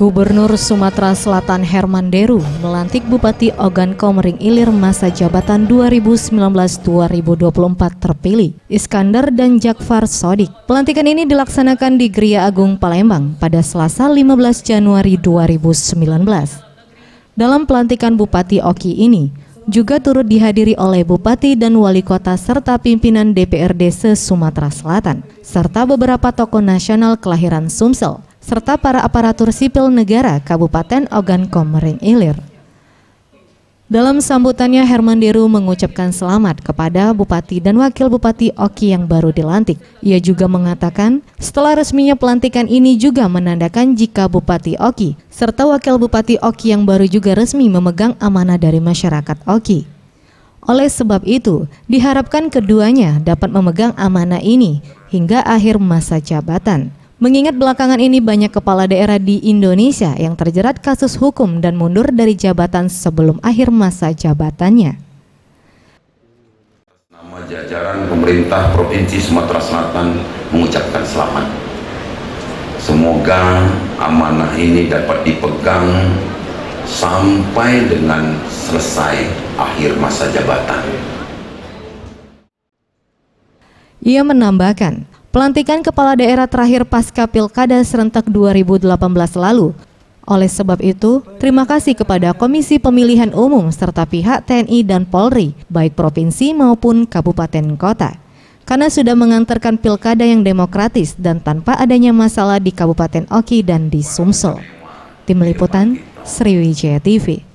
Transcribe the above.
Gubernur Sumatera Selatan Herman Deru melantik Bupati Ogan Komering Ilir masa jabatan 2019-2024 terpilih, Iskandar dan Jakfar Sodik. Pelantikan ini dilaksanakan di Gria Agung Palembang pada Selasa 15 Januari 2019. Dalam pelantikan Bupati Oki ini, juga turut dihadiri oleh Bupati dan Wali Kota serta pimpinan DPRD se-Sumatera Selatan, serta beberapa tokoh nasional kelahiran Sumsel, serta para aparatur sipil negara Kabupaten Ogan Komering Ilir. Dalam sambutannya, Herman Deru mengucapkan selamat kepada Bupati dan Wakil Bupati Oki yang baru dilantik. Ia juga mengatakan, setelah resminya pelantikan ini juga menandakan jika Bupati Oki serta Wakil Bupati Oki yang baru juga resmi memegang amanah dari masyarakat Oki. Oleh sebab itu, diharapkan keduanya dapat memegang amanah ini hingga akhir masa jabatan. Mengingat belakangan ini banyak kepala daerah di Indonesia yang terjerat kasus hukum dan mundur dari jabatan sebelum akhir masa jabatannya. Nama jajaran pemerintah Provinsi Sumatera Selatan mengucapkan selamat. Semoga amanah ini dapat dipegang sampai dengan selesai akhir masa jabatan. Ia menambahkan, pelantikan kepala daerah terakhir pasca Pilkada serentak 2018 lalu. Oleh sebab itu, terima kasih kepada Komisi Pemilihan Umum serta pihak TNI dan Polri, baik provinsi maupun kabupaten kota, karena sudah mengantarkan pilkada yang demokratis dan tanpa adanya masalah di Kabupaten Oki dan di Sumsel. Tim Liputan, Sriwijaya TV.